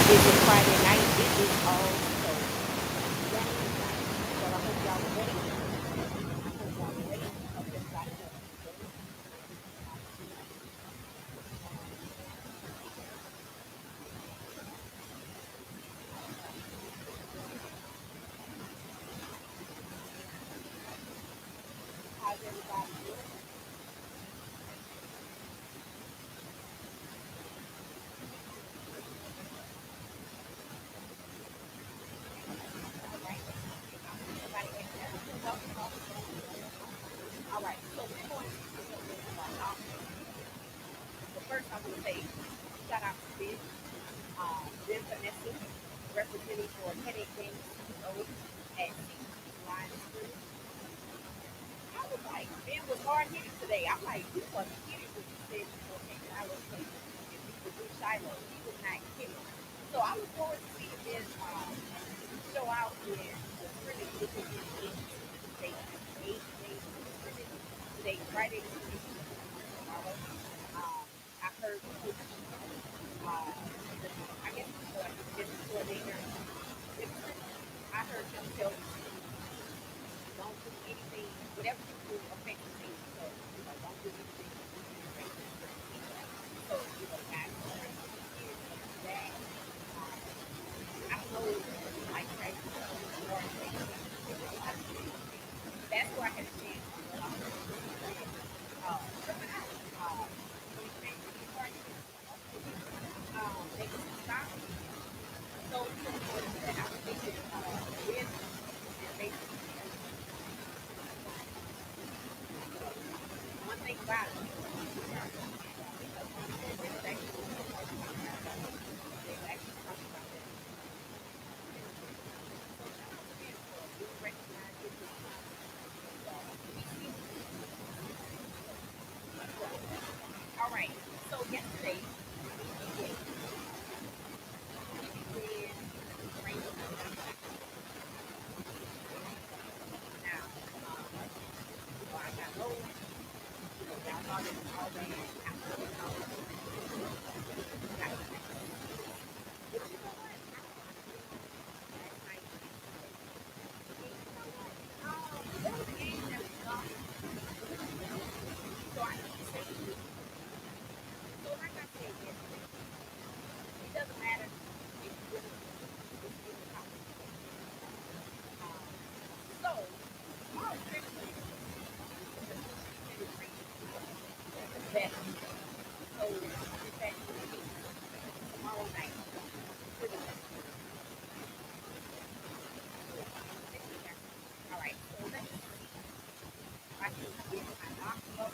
Is it Friday night? It is also game night. So I hope y'all are ready. I hope y'all are ready. I hope everybody has a good day. How's everybody doing? All right. Everybody can welcome, welcome, welcome, welcome, welcome. All right. So we're going to get into our topic. But first, I want to say shout out to Ben Vanessa, representing for Headache Game CEO at CT's Lions Group. I was like, Ben was hard hitting today. I'm like, he wasn't hitting what you said before I was playing. If he was with Shiloh, he was not hitting. So I look forward to seeing Ben show out in the scrimmage with his team today. 8 days of scrimmage today, Friday the 26th tomorrow. I heard coach, I guess he's like the business coordinator. I heard him tell the team, don't do anything, whatever you do affects the team. So, don't do anything that affects the team. So, guys, that. I know like practice more that's where I had a chance to go out coming out. When it came to the party, they just stopped. So, that I was thinking, with and basically, one thing about it, it's actually, they've actually talked about that. We recognize it. All right. So yesterday, we did rainbow now. I got low. Y'all saw this all day. So I can say, so like I said yesterday, it doesn't matter if you're in the competition. So, tomorrow, especially, that so it's that tomorrow night. All right, so let's I can get my knock up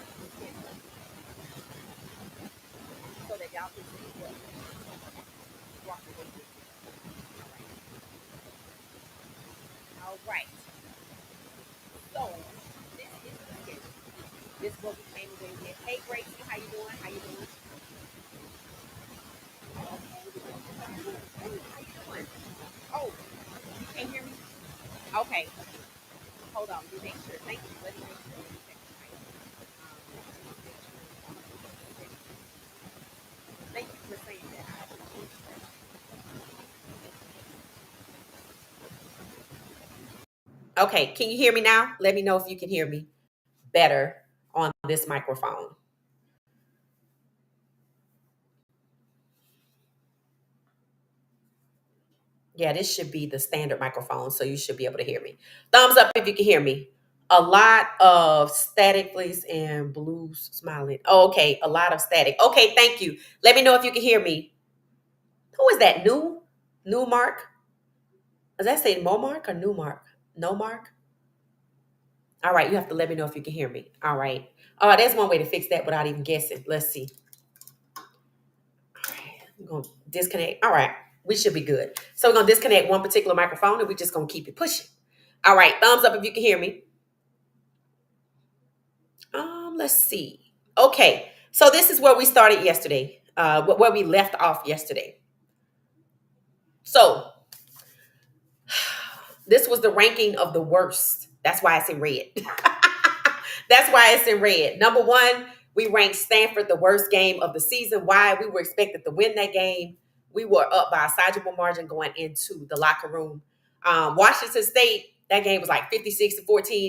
so that y'all can see what walk away with. All right. So this is the schedule. This is what we came away with. Hey Gracie, how you doing? How you doing? How you doing? Oh, you can't hear me? Okay. Hold on. Let me make sure. Thank you. Let me make sure. Let me check the mic. Thank you for saying that. I appreciate that. Okay, can you hear me now? Let me know if you can hear me better on this microphone. Yeah, this should be the standard microphone, so you should be able to hear me. Thumbs up if you can hear me. A lot of static, please, and blue smiling. Oh, okay, a lot of static. Okay, thank you. Let me know if you can hear me. Who is that? New Mark? Does that say Momark or New Mark? No Mark? All right, you have to let me know if you can hear me. All right. There's one way to fix that without even guessing. Let's see. All right, I'm gonna disconnect. All right, we should be good. So we're gonna disconnect one particular microphone and we're just gonna keep it pushing. All right, thumbs up if you can hear me. Let's see. Okay, so this is where we started yesterday. Where we left off yesterday. So this was the ranking of the worst. That's why it's in red. That's why it's in red. Number one, we ranked Stanford the worst game of the season. Why? We were expected to win that game. We were up by a sizable margin going into the locker room. Washington State, that game was like 56-14.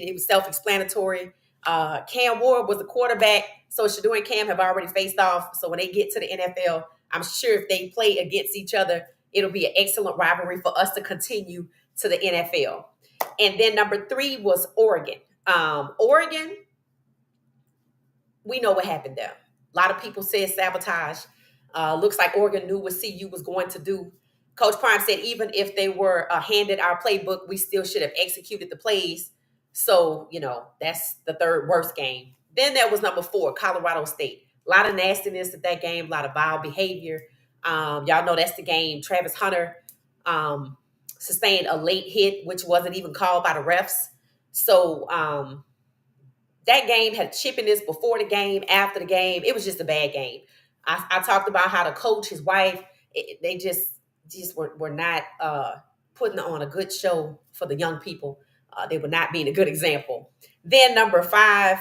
It was self-explanatory. Cam Ward was the quarterback, so Shador and Cam have already faced off. So when they get to the NFL, I'm sure if they play against each other, it'll be an excellent rivalry for us to continue to the NFL. And then number 3 was Oregon. Oregon, we know what happened there. A lot of people said sabotage. Looks like Oregon knew what CU was going to do. Coach Prime said even if they were handed our playbook, we still should have executed the plays. So, that's the third worst game. Then there was number 4, Colorado State. A lot of nastiness at that game, a lot of vile behavior. Y'all know that's the game. Travis Hunter sustained a late hit, which wasn't even called by the refs. So, that game had chippiness before the game, after the game. It was just a bad game. I talked about how the coach, his wife, they just were not putting on a good show for the young people. They were not being a good example. Then number 5,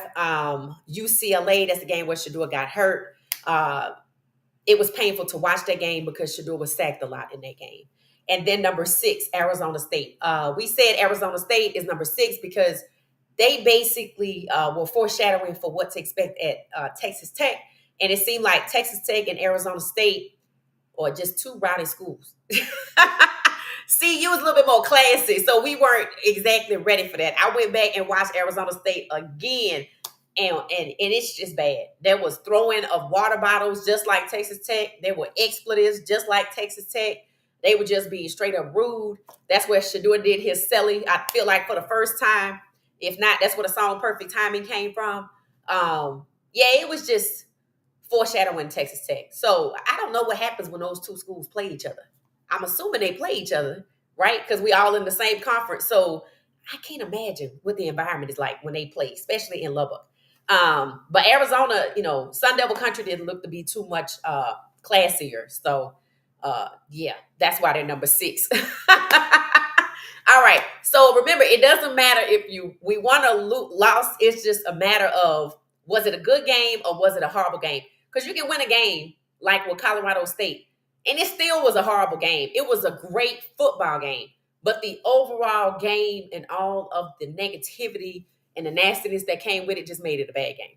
UCLA. That's the game where Shador got hurt. It was painful to watch that game because Shador was sacked a lot in that game. And then number 6, Arizona State. We said Arizona State is number 6 because they basically were foreshadowing for what to expect at Texas Tech. And it seemed like Texas Tech and Arizona State are just 2 rowdy schools. CU was a little bit more classy, so we weren't exactly ready for that. I went back and watched Arizona State again, and it's just bad. There was throwing of water bottles just like Texas Tech. There were expletives just like Texas Tech. They were just being straight up rude. That's where Shador did his selling. I feel like for the first time. If not, that's where the song Perfect Timing came from. It was just foreshadowing Texas Tech. So I don't know what happens when those 2 schools play each other. I'm assuming they play each other, right? Because we all in the same conference. So I can't imagine what the environment is like when they play, especially in Lubbock. But Arizona, Sun Devil Country didn't look to be too much classier. So that's why they're number 6. All right. So remember, it doesn't matter if we won or lost. It's just a matter of, was it a good game or was it a horrible game? Because you can win a game like with Colorado State, and it still was a horrible game. It was a great football game, but the overall game and all of the negativity and the nastiness that came with it just made it a bad game.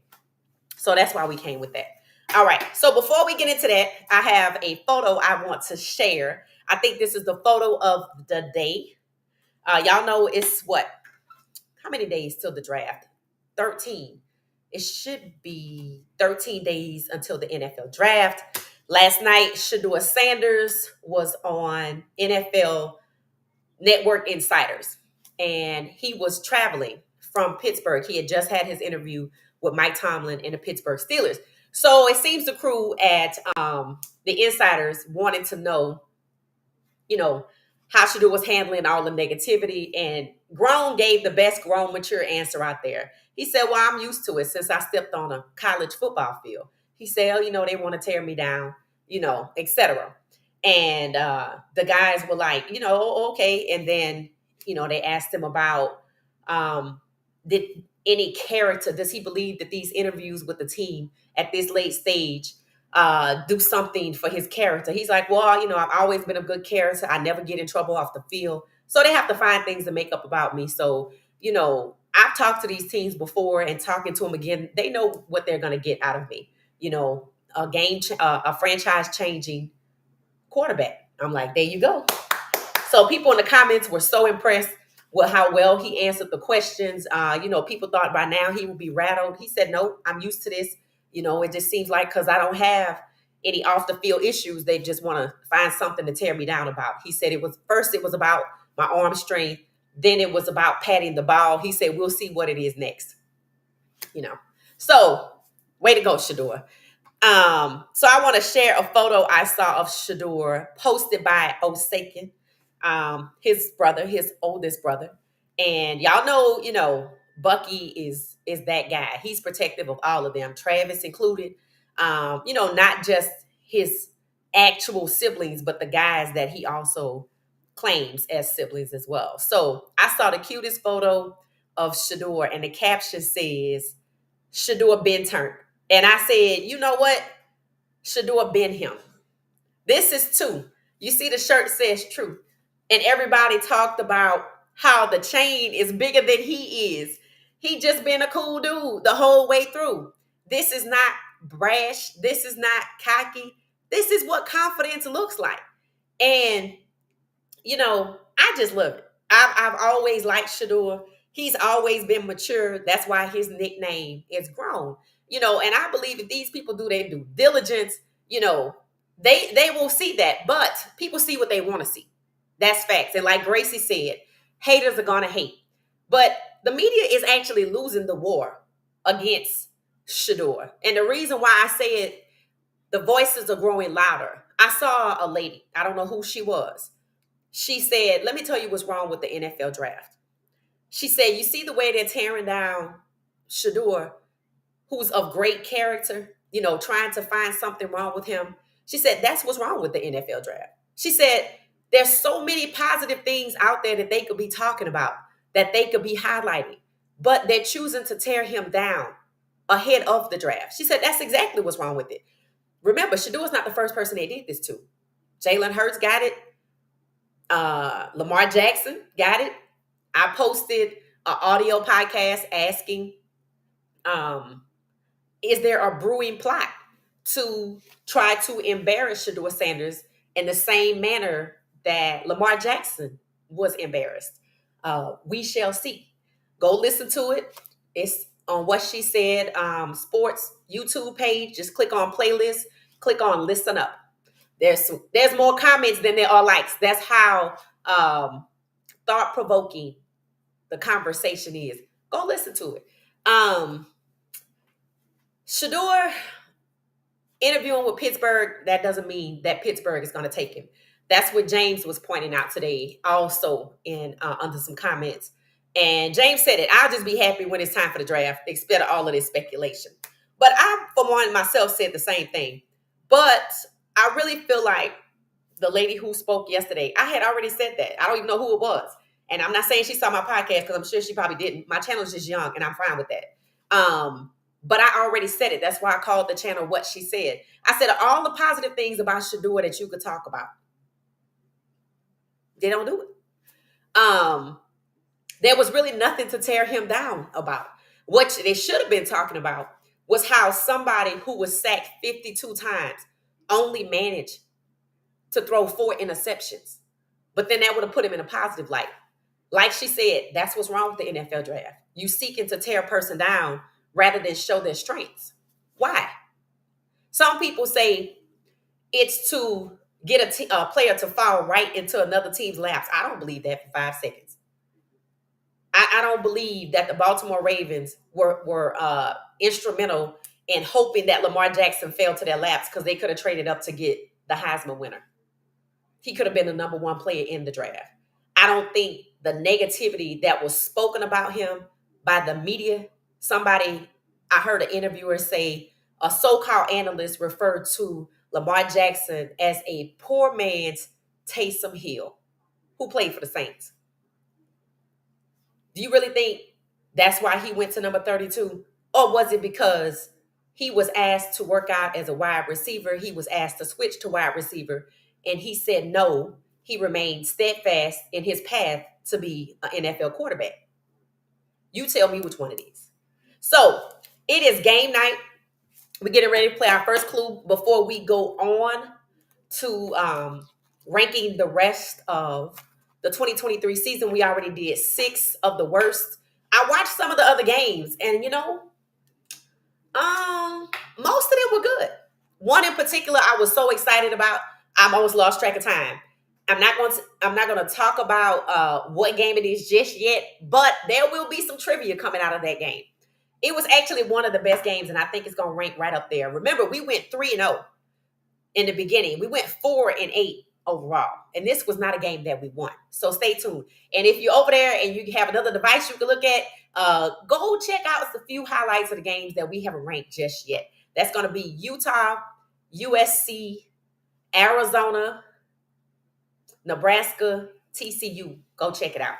So that's why we came with that. All right. So before we get into that, I have a photo I want to share. I think this is the photo of the day. Y'all know it's how many days till the draft? 13. It should be 13 days until the NFL draft. Last night, Shador Sanders was on NFL Network Insiders, and he was traveling from Pittsburgh. He had just had his interview with Mike Tomlin and the Pittsburgh Steelers. So it seems the crew at the Insiders wanted to know, how Shador was handling all the negativity, and Grown gave the best grown mature answer out there. He said, well, I'm used to it since I stepped on a college football field. He said, they want to tear me down, etc. And the guys were like, okay. And then, they asked him about did any character, does he believe that these interviews with the team at this late stage do something for his character? He's like, well, I've always been a good character. I never get in trouble off the field. So they have to find things to make up about me. So, I've talked to these teams before, and talking to them again, they know what they're going to get out of me. A franchise changing quarterback. I'm like, there you go. So people in the comments were so impressed with how well he answered the questions. People thought by now he would be rattled. He said, nope, I'm used to this. It just seems like because I don't have any off the field issues, they just want to find something to tear me down about. He said it was about my arm strength. Then it was about patting the ball. He said, we'll see what it is next. So way to go, Shador. So I want to share a photo I saw of Shador posted by Osakin, his brother, his oldest brother. And y'all know, Bucky is that guy. He's protective of all of them, Travis included. Not just his actual siblings, but the guys that he also claims as siblings as well. So I saw the cutest photo of Shador, and the caption says, Shador been turned. And I said, you know what? Shador been him. This is 2. You see the shirt says truth. And everybody talked about how the chain is bigger than he is. He just been a cool dude the whole way through. This is not brash. This is not cocky. This is what confidence looks like. And, I just love it. I've always liked Shador. He's always been mature. That's why his nickname is grown. And I believe if these people do their due diligence, you know, they will see that. But people see what they want to see. That's facts. And like Gracie said, haters are gonna hate. But the media is actually losing the war against Shador. And the reason why I say it, the voices are growing louder. I saw a lady, I don't know who she was. She said, let me tell you what's wrong with the NFL draft. She said, you see the way they're tearing down Shador, who's of great character, trying to find something wrong with him. She said, that's what's wrong with the NFL draft. She said, there's so many positive things out there that they could be talking about, that they could be highlighting, but they're choosing to tear him down ahead of the draft. She said, that's exactly what's wrong with it. Remember, Shador's not the first person they did this to. Jalen Hurts got it. Lamar Jackson got it. I posted an audio podcast asking, is there a brewing plot to try to embarrass Shador Sanders in the same manner that Lamar Jackson was embarrassed? We shall see. Go listen to it. It's on What She Said Sports YouTube page. Just click on playlist. Click on listen up. There's more comments than there are likes. That's how thought-provoking the conversation is. Go listen to it. Shador interviewing with Pittsburgh, that doesn't mean that Pittsburgh is going to take him. That's what James was pointing out today also in under some comments. And James said it, I'll just be happy when it's time for the draft, instead of all of this speculation. But I, for one, myself said the same thing. But I really feel like the lady who spoke yesterday, I had already said that. I don't even know who it was. And I'm not saying she saw my podcast because I'm sure she probably didn't. My channel is just young and I'm fine with that. But I already said it. That's why I called the channel What She Said. I said all the positive things about Shador that you could talk about. They don't do it. There was really nothing to tear him down about. What they should have been talking about was how somebody who was sacked 52 times only managed to throw 4 interceptions. But then that would have put him in a positive light. Like she said, that's what's wrong with the NFL draft. You seeking to tear a person down rather than show their strengths. Why? Some people say it's to get a player to fall right into another team's laps. I don't believe that for 5 seconds. I don't believe that the Baltimore Ravens were instrumental in hoping that Lamar Jackson fell to their laps because they could have traded up to get the Heisman winner. He could have been the number 1 player in the draft. I don't think the negativity that was spoken about him by the media, I heard an interviewer say, a so-called analyst referred to Lamar Jackson as a poor man's Taysom Hill, who played for the Saints. Do you really think that's why he went to number 32? Or was it because he was asked to work out as a wide receiver? He was asked to switch to wide receiver, and he said no. He remained steadfast in his path to be an NFL quarterback. You tell me which one it is. So it is game night. We're getting ready to play our first clue before we go on to ranking the rest of the 2023 season. We already did 6 of the worst. I watched some of the other games, and most of them were good. One in particular I was so excited about, I almost lost track of time. I'm not going to talk about what game it is just yet, but there will be some trivia coming out of that game. It was actually one of the best games, and I think it's going to rank right up there. Remember, we went 3-0 in the beginning. We went 4-8 overall, and this was not a game that we won. So stay tuned. And if you're over there and you have another device you can look at, go check out a few highlights of the games that we haven't ranked just yet. That's going to be Utah, USC, Arizona, Nebraska, TCU. Go check it out.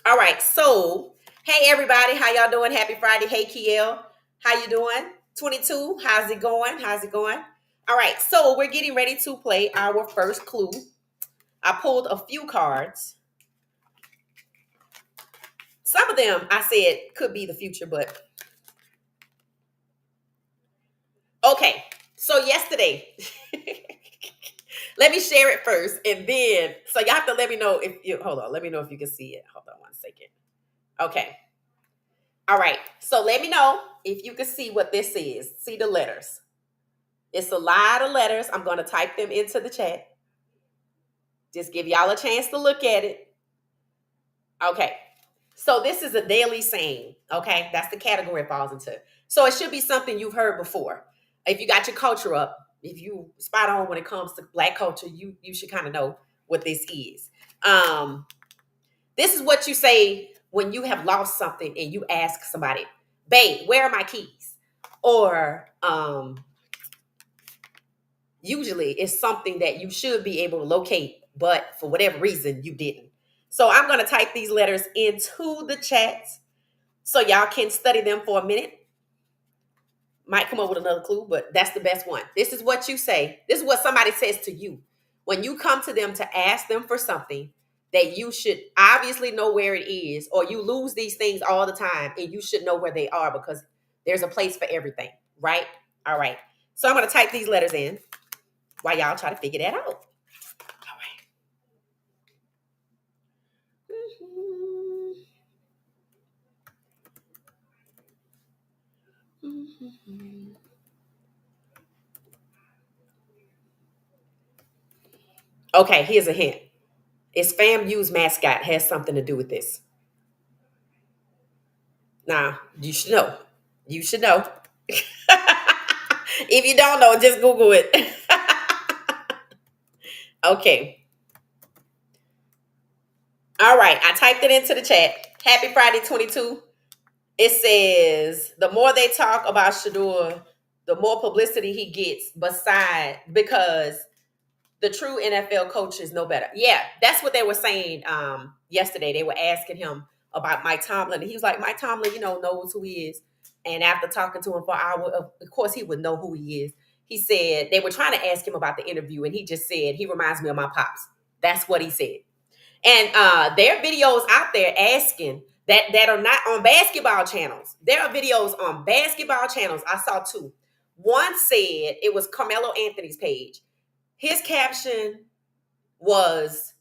All right. So, hey, everybody. How y'all doing? Happy Friday. Hey, Kiel. How you doing? 22. How's it going? All right. So, we're getting ready to play our first clue. I pulled a few cards. Some of them I said could be the future, but okay. So yesterday, let me share it first, and then so you have to let me know if you hold on. Let me know if you can see it. Hold on 1 second. Okay. All right. So let me know if you can see what this is. See the letters. It's a lot of letters. I'm going to type them into the chat. Just give y'all a chance to look at it. Okay. So this is a daily saying. Okay. That's the category it falls into. So it should be something you've heard before. If you got your culture up, if you spot on when it comes to Black culture, you should kind of know what this is. This is what you say when you have lost something and you ask somebody, babe, where are my keys? Or usually it's something that you should be able to locate, but for whatever reason you didn't. So I'm going to type these letters into the chat so y'all can study them for a minute. Might come up with another clue, but that's the best one. This is what you say. This is what somebody says to you. When you come to them to ask them for something that you should obviously know where it is, or you lose these things all the time and you should know where they are because there's a place for everything, right? All right. So I'm going to type these letters in while y'all try to figure that out. All right. Okay, here's a hint. It's FAMU's mascot has something to do with this. Now, you should know. You should know. If you don't know, just Google it. Okay. All right. I typed it into the chat. Happy Friday 22. It says the more they talk about Shedeur, the more publicity he gets because the true NFL coaches know better. Yeah, that's what they were saying yesterday. They were asking him about Mike Tomlin. And he was like, Mike Tomlin, knows who he is. And after talking to him for an hour, of course, he would know who he is. He said they were trying to ask him about the interview, and he just said, he reminds me of my pops. That's what he said. And there are videos out there asking that are not on basketball channels. There are videos on basketball channels. I saw two. One said it was Carmelo Anthony's page. His caption was,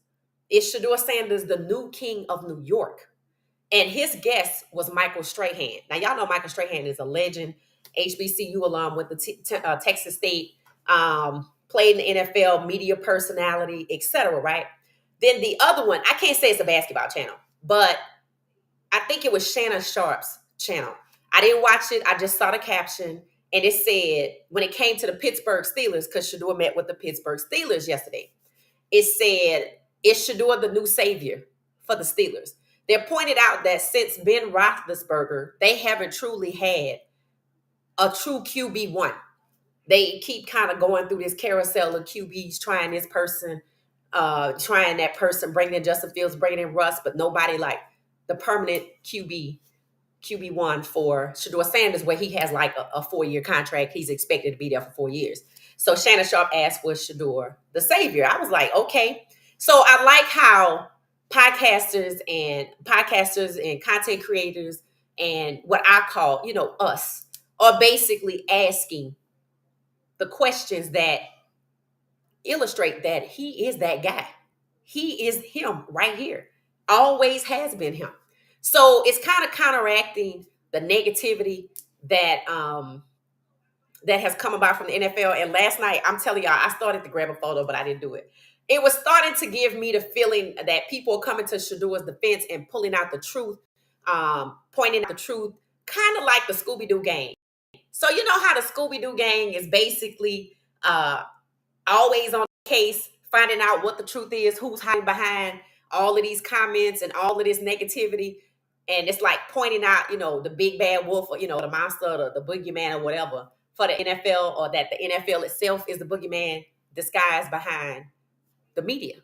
is Shedeur Sanders the new king of New York? And his guest was Michael Strahan. Now, y'all know Michael Strahan is a legend, HBCU alum with the Texas State, played in the NFL, media personality, etc., right? Then the other one, I can't say it's a basketball channel, but I think it was Shannon Sharp's channel. I didn't watch it. I just saw the caption. And it said, when it came to the Pittsburgh Steelers, because Shedeur met with the Pittsburgh Steelers yesterday, it said, is Shedeur the new savior for the Steelers? They pointed out that since Ben Roethlisberger, they haven't truly had a true QB1. They keep kind of going through this carousel of QBs, trying this person, trying that person, bringing in Justin Fields, bringing in Russ, but nobody like the permanent QB1 for Shedeur Sanders, where he has like a 4-year contract. He's expected to be there for 4 years. So Shannon Sharp asked, was Shedeur the savior? I was like, okay. So I like how podcasters and content creators and what I call, us, are basically asking the questions that illustrate that he is that guy. He is him right here. Always has been him. So it's kind of counteracting the negativity that that has come about from the NFL. And last night, I'm telling y'all, I started to grab a photo, but I didn't do it. It was starting to give me the feeling that people are coming to Shedeur's defense and pulling out the truth, pointing out the truth, kind of like the Scooby-Doo gang. So you know how the Scooby-Doo gang is basically always on the case, finding out what the truth is, who's hiding behind all of these comments and all of this negativity. And it's like pointing out, the big bad wolf, or, the monster, the boogeyman, or whatever for the NFL, or that the NFL itself is the boogeyman disguised behind the media.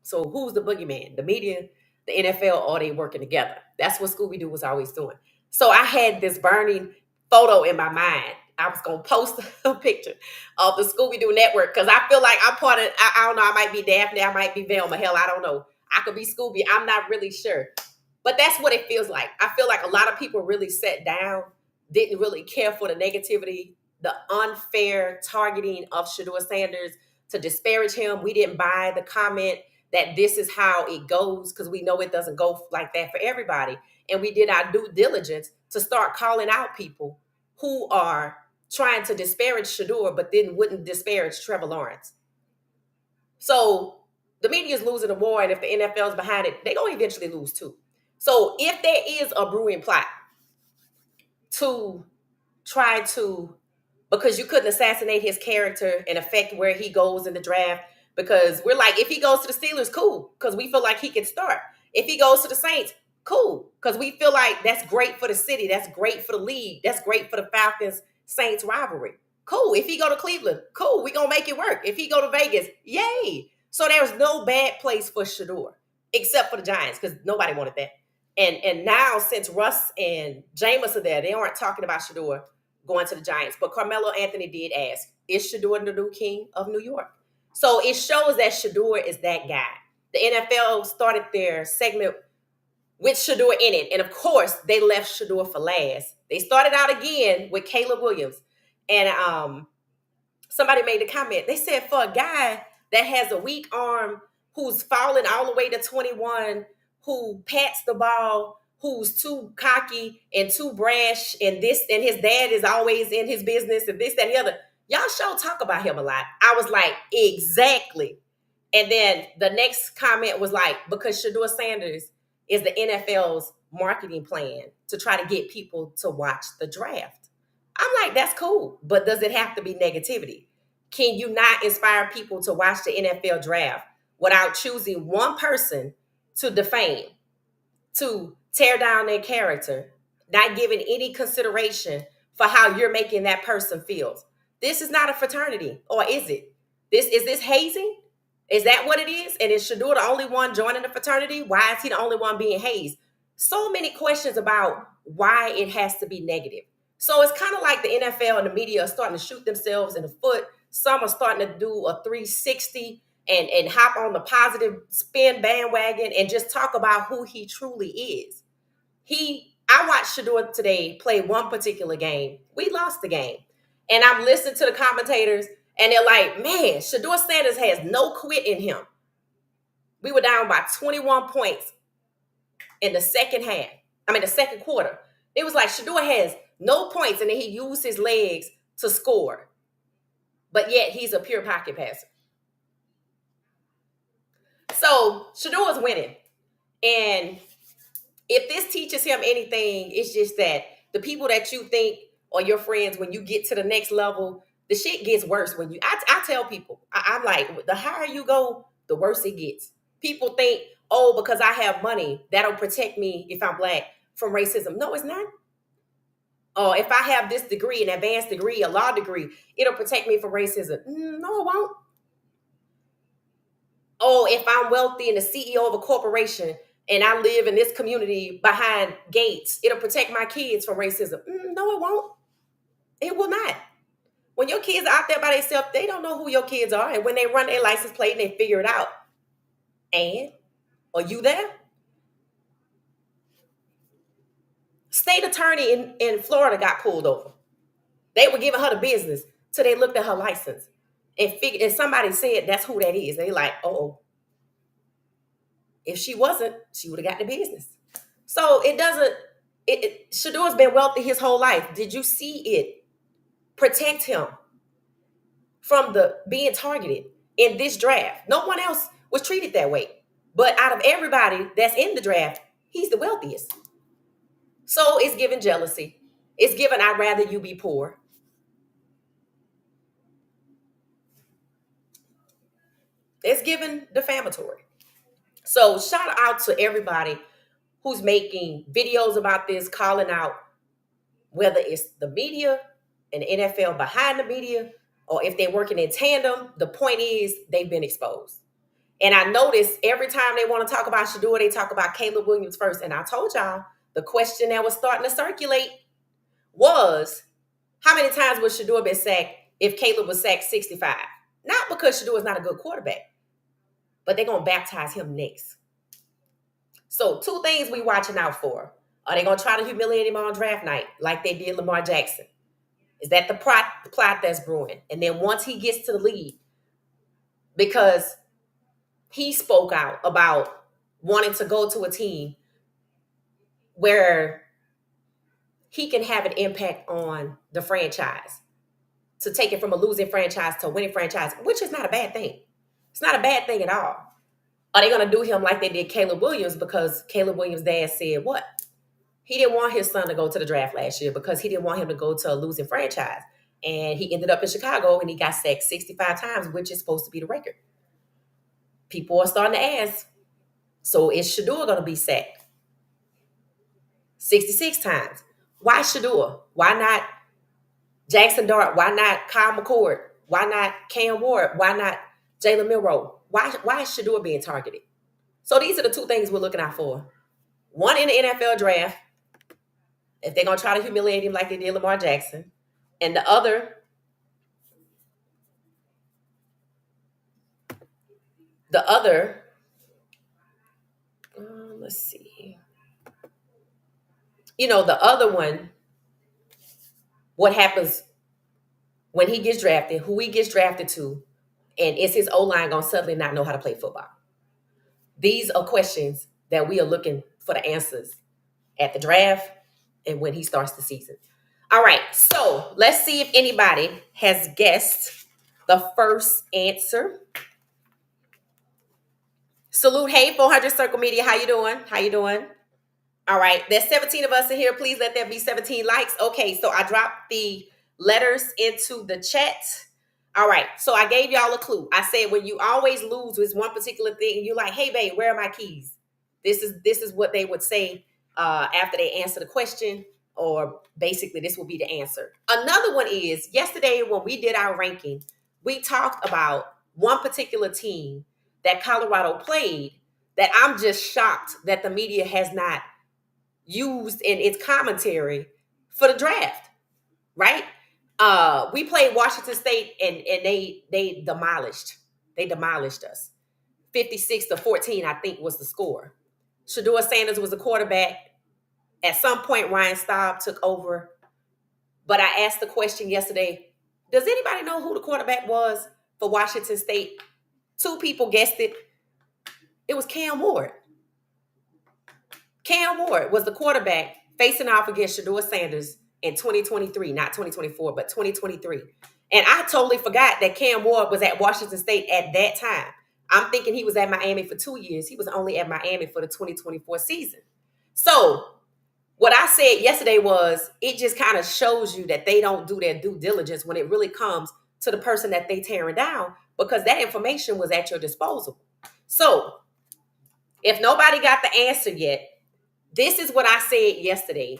So who's the boogeyman? The media, the NFL, or they working together? That's what Scooby-Doo was always doing. So I had this burning photo in my mind. I was gonna post a picture of the Scooby Doo network because I feel like I'm part of. I don't know. I might be Daphne. I might be Velma. Hell, I don't know. I could be Scooby. I'm not really sure. But that's what it feels like. I feel like a lot of people really sat down, didn't really care for the negativity, the unfair targeting of Shedeur Sanders to disparage him. We didn't buy the comment that this is how it goes because we know it doesn't go like that for everybody. And we did our due diligence to start calling out people who are trying to disparage Shedeur, but then wouldn't disparage Trevor Lawrence. So the media is losing the war, and if the NFL is behind it, they're going to eventually lose too. So if there is a brewing plot to try to, because you couldn't assassinate his character and affect where he goes in the draft, because we're like, if he goes to the Steelers, cool, because we feel like he can start. If he goes to the Saints, cool, because we feel like that's great for the city, that's great for the league, that's great for the Falcons Saints rivalry. Cool. If he go to Cleveland, cool, we gonna make it work. If he go to Vegas, yay. So there's no bad place for Shedeur, except for the Giants, because nobody wanted that. And now since Russ and Jameis are there, they aren't talking about Shedeur going to the Giants. But Carmelo Anthony did ask, is Shedeur the new king of New York? So it shows that Shedeur is that guy. The NFL started their segment with Shedeur in it. And of course, they left Shedeur for last. They started out again with Caleb Williams. And somebody made a comment. They said for a guy that has a weak arm, who's falling all the way to 21, who pats the ball, who's too cocky and too brash, and this, and his dad is always in his business, and this, that, and the other. Y'all sure talk about him a lot. I was like, exactly. And then the next comment was like, because Shedeur Sanders is the NFL's marketing plan to try to get people to watch the draft. I'm like, that's cool, but does it have to be negativity? Can you not inspire people to watch the NFL draft without choosing one person to defame, to tear down their character, not giving any consideration for how you're making that person feel? This is not a fraternity, or is it? Is this hazing? Is that what it is? And is Shedeur the only one joining the fraternity? Why is he the only one being hazed? So many questions about why it has to be negative. So it's kind of like the NFL and the media are starting to shoot themselves in the foot. Some are starting to do a 360 and hop on the positive spin bandwagon and just talk about who he truly is. I watched Shedeur today play one particular game. We lost the game. And I'm listening to the commentators, and they're like, man, Shedeur Sanders has no quit in him. We were down by 21 points in the second quarter. It was like Shedeur has no points, and then he used his legs to score. But yet he's a pure pocket passer. So Shedeur is winning. And if this teaches him anything, it's just that the people that you think are your friends, when you get to the next level, the shit gets worse. When I tell people, I'm like, the higher you go, the worse it gets. People think, oh, because I have money, that'll protect me if I'm Black from racism. No, it's not. Oh, if I have this degree, an advanced degree, a law degree, it'll protect me from racism. No, it won't. Oh, if I'm wealthy and the CEO of a corporation and I live in this community behind gates, it'll protect my kids from racism. No, it won't. It will not. When your kids are out there by themselves, they don't know who your kids are. And when they run their license plate and they figure it out, and are you there? State attorney in Florida got pulled over. They were giving her the business till they looked at her license and somebody said that's who that is. They like, oh, if she wasn't, she would have got the business. So it doesn't. Shedeur's been wealthy his whole life. Did you see it protect him from the being targeted in this draft? No one else was treated that way. But out of everybody that's in the draft, he's the wealthiest. So it's given jealousy. It's given I'd rather you be poor. It's given defamatory. So shout out to everybody who's making videos about this, calling out whether it's the media and the NFL behind the media, or if they're working in tandem. The point is they've been exposed. And I noticed every time they want to talk about Shedeur, they talk about Caleb Williams first. And I told y'all the question that was starting to circulate was, How many times would Shador been sacked if Caleb was sacked 65? Not because Shador is not a good quarterback, but they're going to baptize him next. So two things we watching out for. Are they going to try to humiliate him on draft night like they did Lamar Jackson? Is that the plot that's brewing? And then once he gets to the league, because he spoke out about wanting to go to a team where he can have an impact on the franchise, to take it from a losing franchise to a winning franchise, which is not a bad thing. It's not a bad thing at all. Are they going to do him like they did Caleb Williams? Because Caleb Williams' dad said what? He didn't want his son to go to the draft last year because he didn't want him to go to a losing franchise. And he ended up in Chicago and he got sacked 65 times, which is supposed to be the record. People are starting to ask, so is Shador going to be sacked 66 times? Why Shador? Why not Jackson Dart? Why not Kyle McCord? Why not Cam Ward? Why not Jalen Milroe? Why is Shador being targeted? So these are the two things we're looking out for. One, in the NFL draft, if they're going to try to humiliate him like they did Lamar Jackson. And the other, let's see. The other one, what happens when he gets drafted, who he gets drafted to, and is his O-line going to suddenly not know how to play football? These are questions that we are looking for the answers at the draft and when he starts the season. All right, so let's see if anybody has guessed the first answer. Salute, hey, 400 Circle Media. How you doing? All right, there's 17 of us in here. Please let there be 17 likes. Okay, so I dropped the letters into the chat. All right, so I gave y'all a clue. I said when you always lose with one particular thing, you're like, hey, babe, where are my keys? This is what they would say after they answer the question, or basically this will be the answer. Another one is, yesterday when we did our ranking, we talked about one particular team that Colorado played that I'm just shocked that the media has not used in its commentary for the draft, right? We played Washington State and they demolished us. 56-14, I think, was the score. Shador Sanders was the quarterback. At some point, Ryan Staub took over. But I asked the question yesterday, does anybody know who the quarterback was for Washington State? 2 people guessed it. It was Cam Ward. Cam Ward was the quarterback facing off against Shador Sanders in 2023, not 2024, but 2023. And I totally forgot that Cam Ward was at Washington State at that time. I'm thinking he was at Miami for 2 years. He was only at Miami for the 2024 season. So what I said yesterday was, it just kind of shows you that they don't do their due diligence when it really comes to the person that they tearing down, because that information was at your disposal. So if nobody got the answer yet, this is what I said yesterday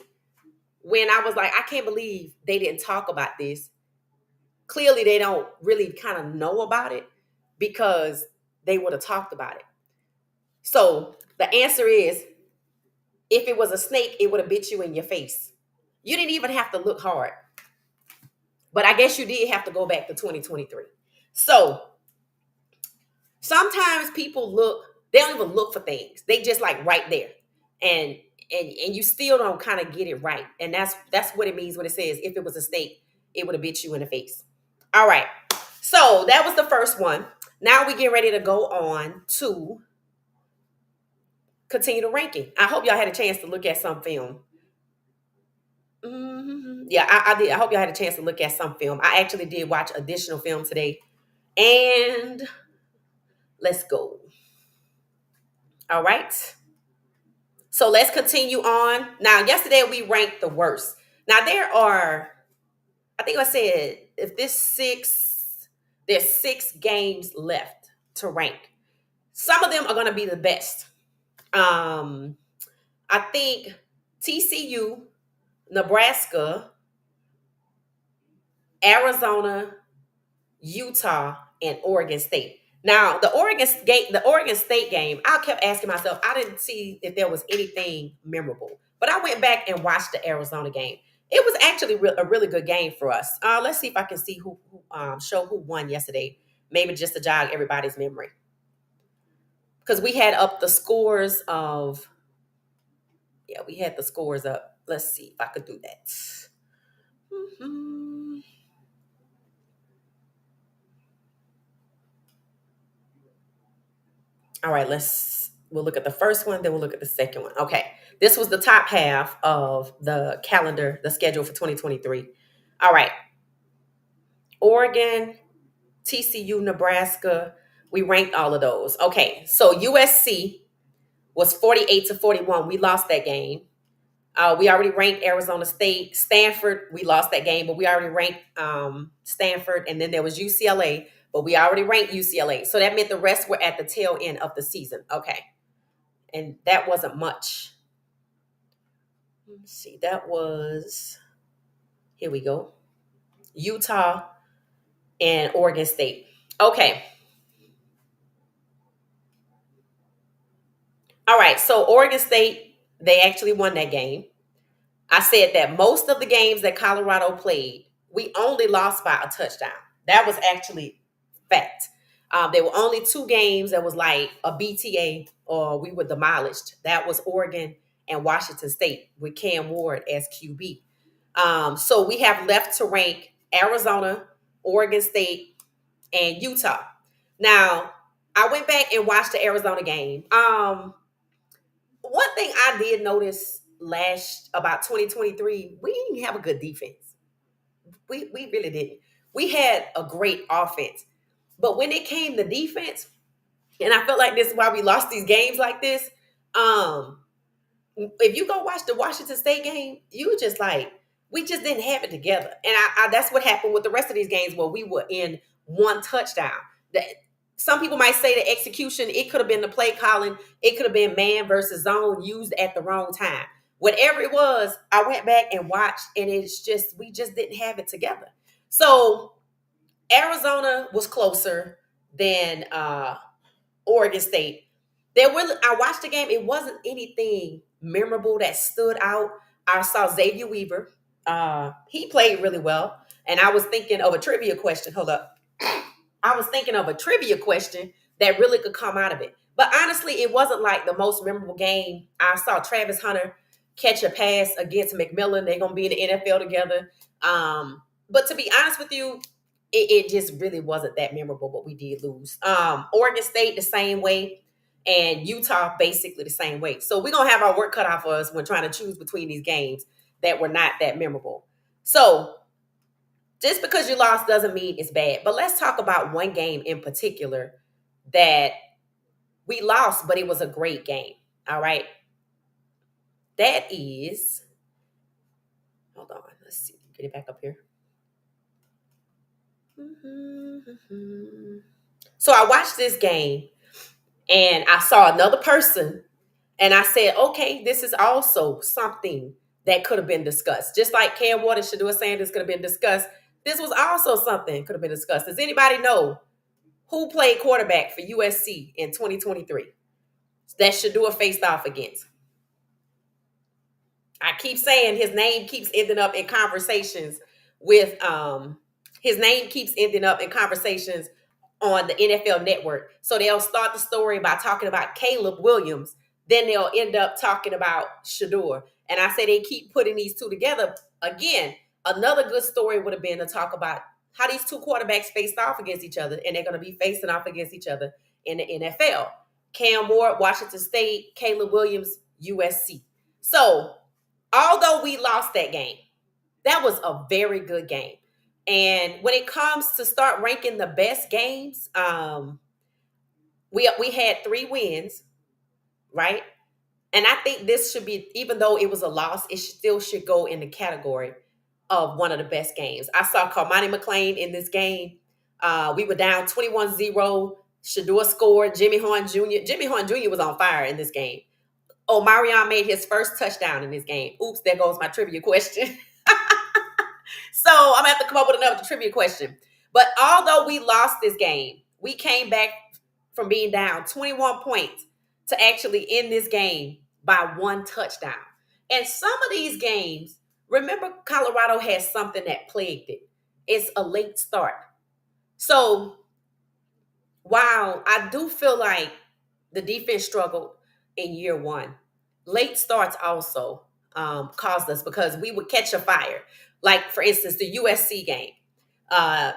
when I was like, I can't believe they didn't talk about this. Clearly, they don't really kind of know about it, because they would have talked about it. So the answer is, if it was a snake, it would have bit you in your face. You didn't even have to look hard. But I guess you did have to go back to 2023. So sometimes people they don't even look for things. They just like right there. And you still don't kind of get it right. And that's what it means when it says, if it was a snake, it would have bit you in the face. All right. So that was the first one. Now we get ready to go on to continue the ranking. I hope y'all had a chance to look at some film. Yeah, I did. I hope y'all had a chance to look at some film. I actually did watch additional film today. And let's go. All right. So let's continue on. Now, yesterday we ranked the worst. Now, I think I said, there's 6 games left to rank. Some of them are going to be the best. I think TCU, Nebraska, Arizona, Utah, and Oregon State. Now, the Oregon State game, I kept asking myself, I didn't see if there was anything memorable. But I went back and watched the Arizona game. It was actually a really good game for us. Let's see if I can see who show who won yesterday. Maybe just to jog everybody's memory, because we had up the scores of we had the scores up. Let's see if I could do that. Mhm. All right, we'll look at the first one, then we'll look at the second one. Okay, this was the top half of the calendar, the schedule for 2023. All right, Oregon, TCU, Nebraska. We ranked all of those. Okay, so USC was 48-41. We lost that game. We already ranked Arizona State. Stanford, we lost that game, but we already ranked Stanford. And then there was UCLA, but we already ranked UCLA. So that meant the rest were at the tail end of the season. Okay. And that wasn't much. Let's see. That was, here we go, Utah and Oregon State. Okay. All right. So Oregon State, they actually won that game. I said that most of the games that Colorado played, we only lost by a touchdown. That was actually fact. There were only two games that was like a BTA or we were demolished. That was Oregon and Washington State with Cam Ward as QB. So we have left to rank Arizona, Oregon State, and Utah. Now, I went back and watched the Arizona game. One thing I did notice last about 2023, we didn't have a good defense. We really didn't. We had a great offense. But when it came to defense, and I felt like this is why we lost these games like this. Um, if you go watch the Washington State game, you just like we just didn't have it together, and that's what happened with the rest of these games where we were in one touchdown. That some people might say the execution, it could have been the play calling, it could have been man versus zone used at the wrong time. Whatever it was, I went back and watched, and it's just we just didn't have it together. So Arizona was closer than Oregon State. I watched the game. It wasn't anything memorable that stood out. I saw Xavier Weaver. He played really well. And I was thinking of a trivia question. Hold up. I was thinking of a trivia question that really could come out of it. But honestly, it wasn't like the most memorable game. I saw Travis Hunter catch a pass against McMillan. They're going to be in the NFL together. But to be honest with you, it just really wasn't that memorable, but we did lose. Oregon State the same way, and Utah basically the same way. So we're gonna have our work cut out for us when trying to choose between these games that were not that memorable. So just because you lost doesn't mean it's bad. But let's talk about one game in particular that we lost, but it was a great game. All right. That is, hold on, let's see. Get it back up here. So I watched this game and I saw another person and I said, okay, this is also something that could have been discussed. Just like Cam Ward and Shedeur Sanders could have been discussed, this was also something could have been discussed. Does anybody know who played quarterback for USC in 2023 that Shedeur faced off against? I keep saying his name keeps ending up in conversations with his name keeps ending up in conversations on the NFL network. So they'll start the story by talking about Caleb Williams, then they'll end up talking about Shedeur. And I say they keep putting these two together. Again, another good story would have been to talk about how these two quarterbacks faced off against each other, and they're going to be facing off against each other in the NFL. Cam Ward, Washington State, Caleb Williams, USC. So although we lost that game, that was a very good game. And when it comes to start ranking the best games, we had 3 wins, right? And I think this should be, even though it was a loss, it still should go in the category of one of the best games. I saw Carmani McLean in this game. We were down 21-0. Shedeur scored. Jimmy Horn Jr. Jimmy Horn Jr. was on fire in this game. Oh, Marion made his first touchdown in this game. Oops, there goes my trivia question. So I'm gonna have to come up with another trivia question. But although we lost this game, we came back from being down 21 points to actually end this game by 1 touchdown. And some of these games Remember, Colorado has something that plagued it. It's a late start. So while I do feel like the defense struggled in year one, late starts also caused us because we would catch a fire. Like, for instance, the USC game. Uh,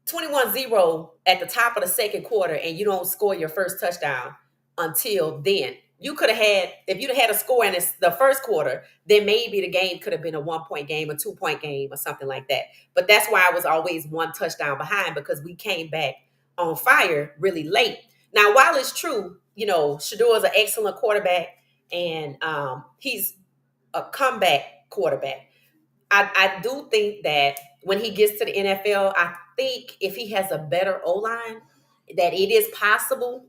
21-0 at the top of the second quarter, and you don't score your first touchdown until then. You could have had, if you'd have had a score in the first quarter, then maybe the game could have been a 1 point game, a 2 point game, or something like that. But that's why I was always one touchdown behind, because we came back on fire really late. Now, while it's true, Shador is an excellent quarterback, and he's a comeback quarterback. I do think that when he gets to the NFL, I think if he has a better O line, that it is possible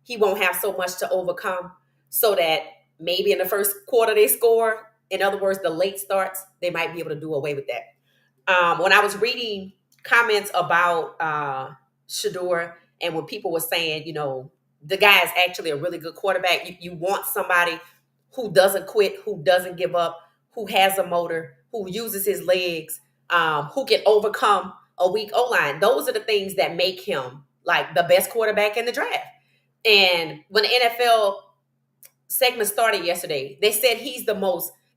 he won't have so much to overcome, so that maybe in the first quarter they score. In other words, the late starts, they might be able to do away with that. When I was reading comments about Shador, and when people were saying, the guy is actually a really good quarterback, you want somebody who doesn't quit, who doesn't give up, who has a motor, who uses his legs, who can overcome a weak O line. Those are the things that make him like the best quarterback in the draft. And when the NFL segment started yesterday, they said they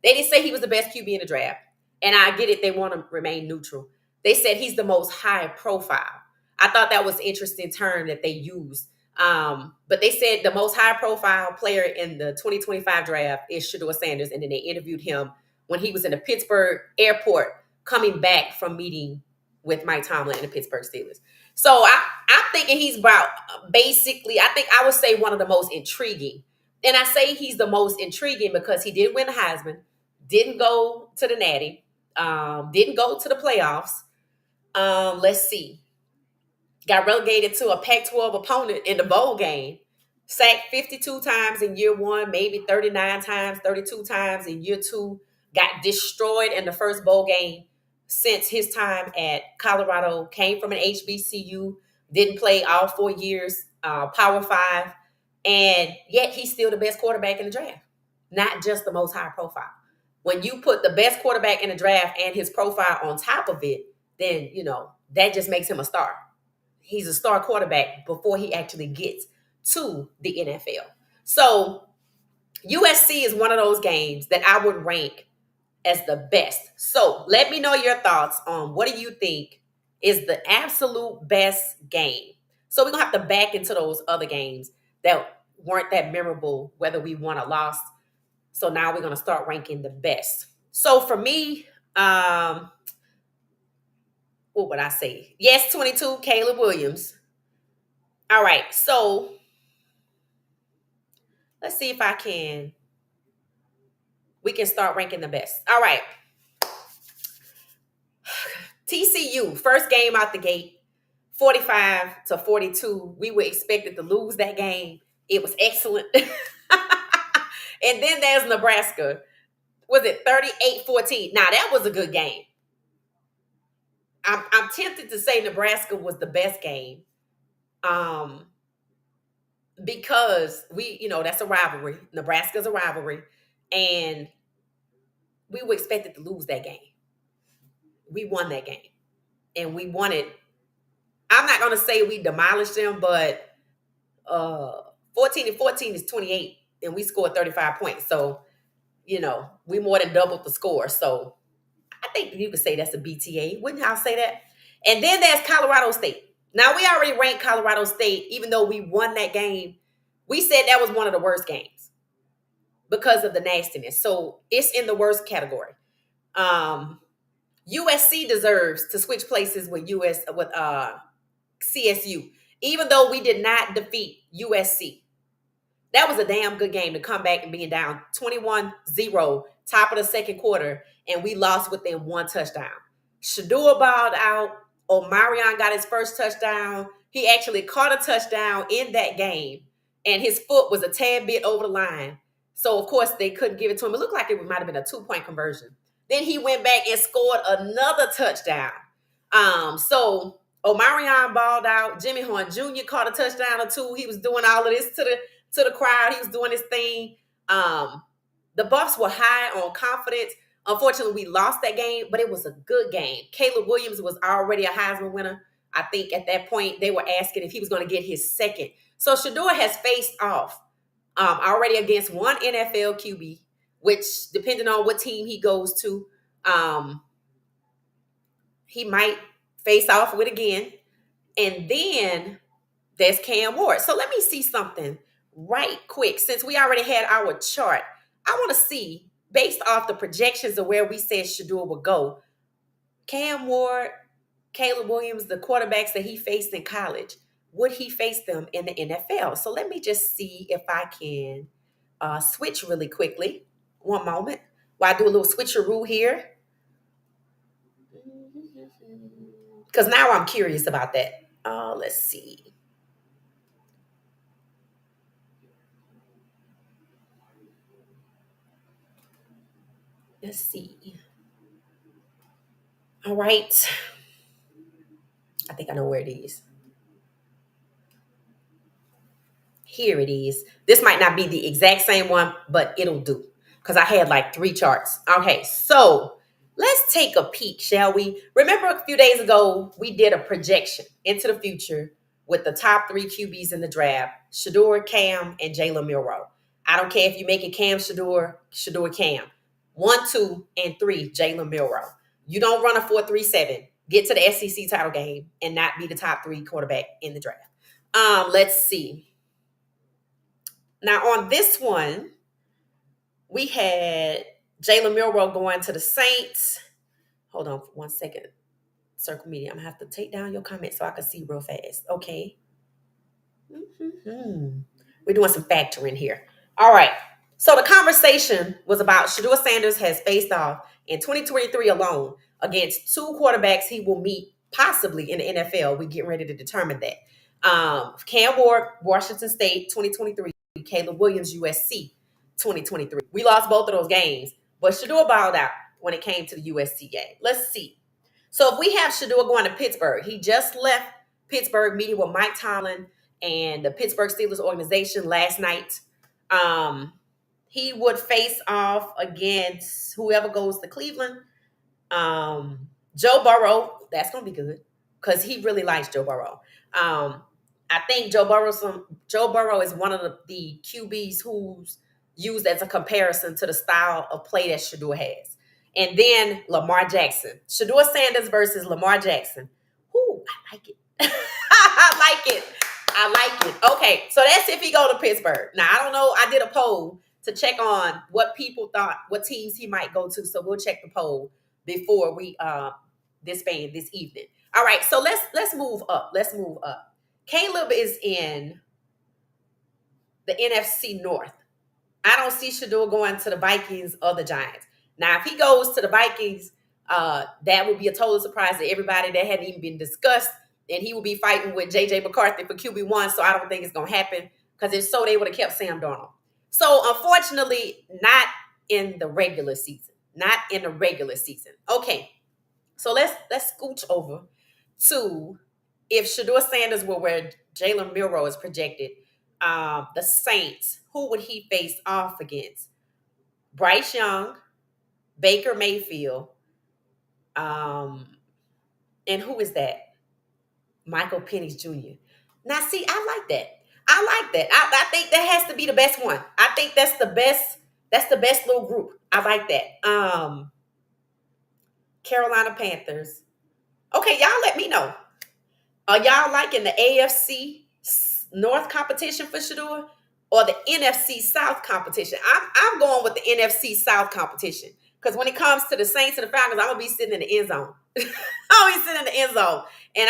didn't say he was the best QB in the draft. And I get it, they want to remain neutral. They said he's the most high profile. I thought that was an interesting term that they used. But they said the most high profile player in the 2025 draft is Shador Sanders. And then they interviewed him when he was in the Pittsburgh airport coming back from meeting with Mike Tomlin and the Pittsburgh Steelers. So I'm thinking he's about basically, I think I would say one of the most intriguing. And I say he's the most intriguing because he did win the Heisman, didn't go to the Natty, didn't go to the playoffs. Let's see. Got relegated to a Pac-12 opponent in the bowl game. Sacked 52 times in year one, maybe 39 times, 32 times in year two. Got destroyed in the first bowl game since his time at Colorado. Came from an HBCU, didn't play all 4 years, Power 5. And yet he's still the best quarterback in the draft, not just the most high profile. When you put the best quarterback in the draft and his profile on top of it, then, that just makes him a star. He's a star quarterback before he actually gets to the NFL. So USC is one of those games that I would rank as the best. So let me know your thoughts on what do you think is the absolute best game. So we're going to have to back into those other games that weren't that memorable, whether we won or lost. So now we're going to start ranking the best. So for me, what would I say? Yes, 22, Caleb Williams. All right, so let's see if we can start ranking the best. All right. TCU, first game out the gate, 45-42. We were expected to lose that game. It was excellent. And then there's Nebraska. Was it 38-14? Now, that was a good game. I'm tempted to say Nebraska was the best game. Because that's a rivalry. Nebraska's a rivalry. And we were expected to lose that game. We won that game. And we won it. I'm not going to say we demolished them, but 14-14 is 28. And we scored 35 points. So, we more than doubled the score. So, I think you could say that's a BTA. Wouldn't y'all say that? And then there's Colorado State. Now, we already ranked Colorado State, even though we won that game. We said that was one of the worst games because of the nastiness. So it's in the worst category. USC deserves to switch places with CSU, even though we did not defeat USC. That was a damn good game to come back and being down 21-0, top of the second quarter, and we lost within one touchdown. Shador balled out. Omarion got his first touchdown. He actually caught a touchdown in that game, and his foot was a tad bit over the line. So, of course, they couldn't give it to him. It looked like it might have been a 2-point conversion. Then he went back and scored another touchdown. So Omarion balled out. Jimmy Horn Jr. caught a touchdown or two. He was doing all of this to the crowd. He was doing his thing. The Buffs were high on confidence. Unfortunately, we lost that game, but it was a good game. Caleb Williams was already a Heisman winner. I think at that point they were asking if he was going to get his second. So Shedeur has faced off already against one NFL QB, which depending on what team he goes to, he might face off with again. And then there's Cam Ward. So let me see something right quick. Since we already had our chart, I want to see, based off the projections of where we said Shedeur would go, Cam Ward, Caleb Williams, the quarterbacks that he faced in college, would he face them in the NFL? So let me just see if I can switch really quickly. One moment. While I do a little switcheroo here. Because now I'm curious about that. Let's see. Let's see. All right. I think I know where it is. Here it is. This might not be the exact same one, but it'll do because I had like 3 charts. Okay, so let's take a peek, shall we? Remember a few days ago, we did a projection into the future with the top 3 QBs in the draft, Shedeur, Cam, and Jalen Milroe. I don't care if you make it Cam, Shedeur, Cam. 1, 2, and 3, Jalen Milroe. You don't run a 4.37, get to the SEC title game, and not be the top 3 quarterback in the draft. Let's see. Now, on this one, we had Jalen Milroe going to the Saints. Hold on for 1 second. Circle Media, I'm going to have to take down your comments so I can see real fast. Okay. We're doing some factoring here. All right. So the conversation was about Shedeur Sanders has faced off in 2023 alone against 2 quarterbacks he will meet possibly in the NFL. We're getting ready to determine that. Cam Ward, Washington State, 2023. Caleb Williams, USC, 2023. We lost both of those games, but Shedeur balled out when it came to the USC game. Let's see. So if we have Shedeur going to Pittsburgh, he just left Pittsburgh meeting with Mike Tomlin and the Pittsburgh Steelers organization last night. He would face off against whoever goes to Cleveland. Joe Burrow, that's going to be good because he really likes Joe Burrow. I think Joe Burrow is one of the QBs who's used as a comparison to the style of play that Shedeur has. And then Lamar Jackson. Shedeur Sanders versus Lamar Jackson. Ooh, I like it. I like it. Okay, so that's if he go to Pittsburgh. Now, I don't know. I did a poll to check on what people thought, what teams he might go to. So we'll check the poll before we disband this evening. All right, so let's move up. Caleb is in the NFC North. I don't see Shedeur going to the Vikings or the Giants. Now, if he goes to the Vikings, that would be a total surprise to everybody. That hadn't even been discussed. And he will be fighting with J.J. McCarthy for QB1, so I don't think it's going to happen. Because if so, they would have kept Sam Darnold. So, unfortunately, not in the regular season. Okay, so let's scooch over to if Shedeur Sanders were where Jalen Milroe is projected, the Saints, who would he face off against? Bryce Young, Baker Mayfield, and who is that? Michael Penix Jr. Now, see, I like that. I think that has to be the best one. I think that's the best. That's the best little group. I like that. Carolina Panthers. Okay, y'all let me know. Are y'all liking the AFC North competition for Shedeur or the NFC South competition? I'm going with the NFC South competition because when it comes to the Saints and the Falcons, I'm going to be sitting in the end zone. And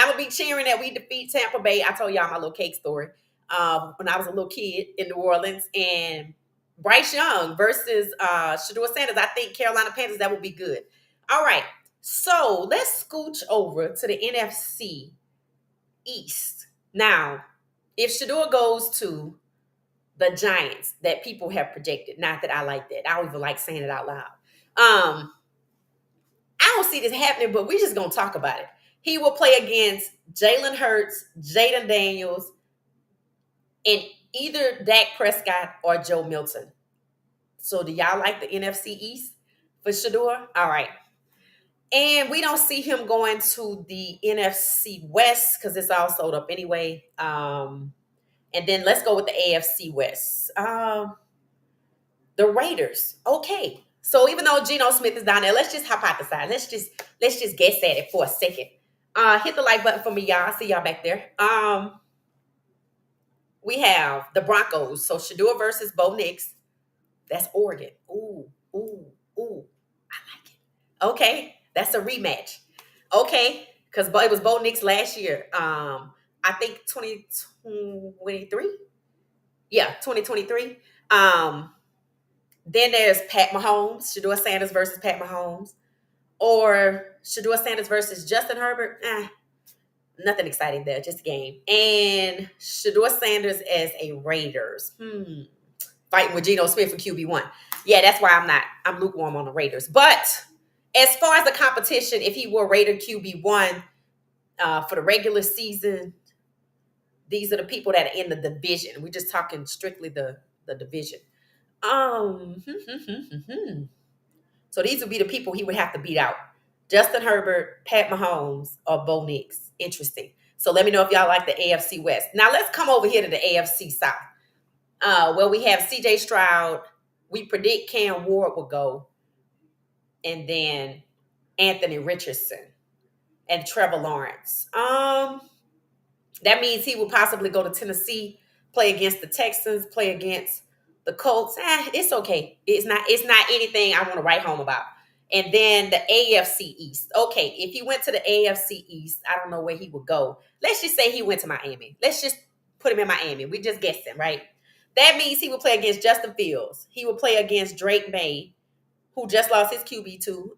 I'm going to be cheering that we defeat Tampa Bay. I told y'all my little cake story when I was a little kid in New Orleans. And Bryce Young versus Shedeur Sanders. I think Carolina Panthers, that would be good. All right. So let's scooch over to the NFC East. Now, if Shedeur goes to the Giants that people have projected, not that I like that. I don't even like saying it out loud. I don't see this happening, but we're just going to talk about it. He will play against Jalen Hurts, Jaden Daniels, and either Dak Prescott or Joe Milton. So do y'all like the NFC East for Shador? All right. And we don't see him going to the NFC West because it's all sold up anyway. And then let's go with the AFC West. The Raiders. Okay. So even though Geno Smith is down there, let's just hypothesize. Let's just guess at it for a second. Hit the like button for me, y'all. I see y'all back there. We have the Broncos. So Shador versus Bo Nix. That's Oregon. Ooh, ooh, ooh. I like it. Okay. That's a rematch. Okay. Because it was Bo Nix last year. I think 2023. Yeah, 2023. Then there's Pat Mahomes, Shador Sanders versus Pat Mahomes, or Shador Sanders versus Justin Herbert. Nothing exciting there, just a game. And Shador Sanders as a Raiders. Fighting with Geno Smith for QB1. Yeah, that's why I'm lukewarm on the Raiders. But as far as the competition, if he were Raider QB1 for the regular season, these are the people that are in the division. We're just talking strictly the division. So these would be the people he would have to beat out. Justin Herbert, Pat Mahomes, or Bo Nix. Interesting. So let me know if y'all like the AFC West. Now let's come over here to the AFC South. Well, we have CJ Stroud. We predict Cam Ward will go. And then Anthony Richardson and Trevor Lawrence. That means he will possibly go to Tennessee, play against the Texans, play against the Colts. It's okay. It's not anything I want to write home about. And then the AFC East. Okay, if he went to the AFC East, I don't know where he would go. Let's just say he went to Miami. Let's just put him in Miami. We just guessing, right? That means he would play against Justin Fields. He would play against Drake May, who just lost his QB to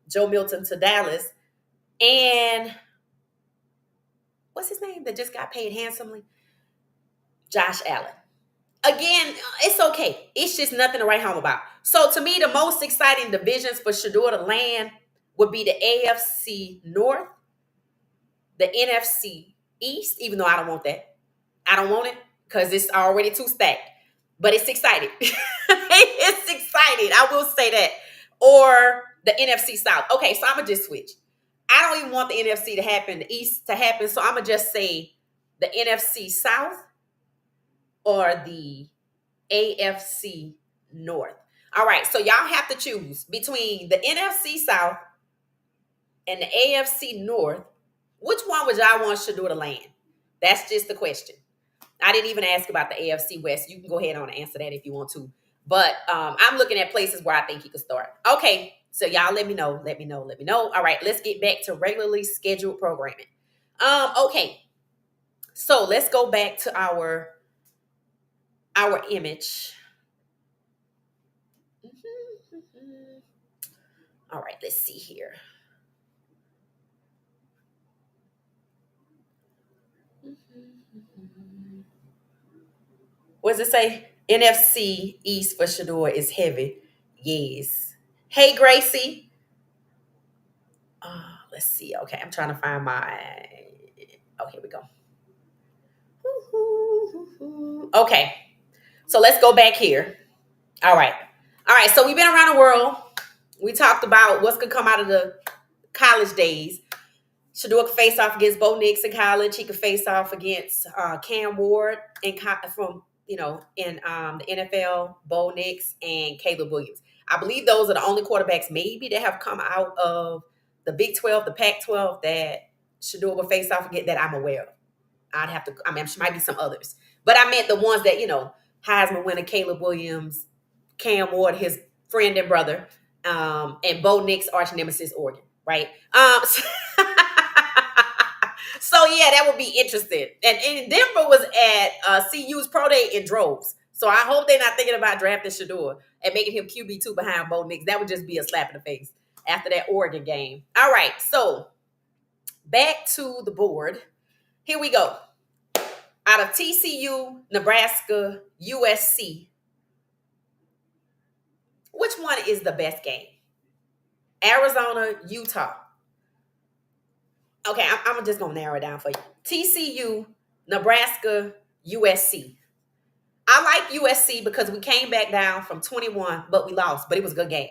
Joe Milton to Dallas. And what's his name that just got paid handsomely? Josh Allen. Again, it's okay. It's just nothing to write home about. So to me, the most exciting divisions for Shador to land would be the AFC North, the NFC East, even though I don't want that. I don't want it because it's already too stacked. But it's exciting. It's exciting. I will say that. Or the NFC South. Okay, so I'm going to just switch. I don't even want the NFC to happen, the East to happen. So I'm going to just say the NFC South or the AFC North. All right, so y'all have to choose between the NFC South and the AFC North. Which one would y'all want Shador to land? That's just the question. I didn't even ask about the AFC West. You can go ahead on and answer that if you want to. But I'm looking at places where I think he could start. Okay, so y'all let me know. All right, let's get back to regularly scheduled programming. Okay, so let's go back to our image. All right, let's see here. What does it say? NFC East for Shador is heavy. Yes. Hey, Gracie. Let's see. Okay, I'm trying to find my. Oh, here we go. Okay, so let's go back here. All right. So we've been around the world. We talked about what's gonna come out of the college days. Shador could face off against Bo Nix in college. He could face off against Cam Ward in the NFL, Bo Nix and Caleb Williams. I believe those are the only quarterbacks maybe that have come out of the Big 12, the Pac-12 that Shador will face off against that I'm aware of. There might be some others. But I meant the ones that, Heisman winner Caleb Williams, Cam Ward, his friend and brother, and Bo Nix, arch nemesis Oregon, right? So yeah, that would be interesting. And Denver was at CU's Pro Day in droves. So I hope they're not thinking about drafting Shador and making him QB2 behind Bo Nix. That would just be a slap in the face after that Oregon game. All right, so back to the board. Here we go. Out of TCU, Nebraska, USC, which one is the best game? Arizona, Utah. Okay, I'm just going to narrow it down for you. TCU, Nebraska, USC. I like USC because we came back down from 21, but we lost. But it was a good game.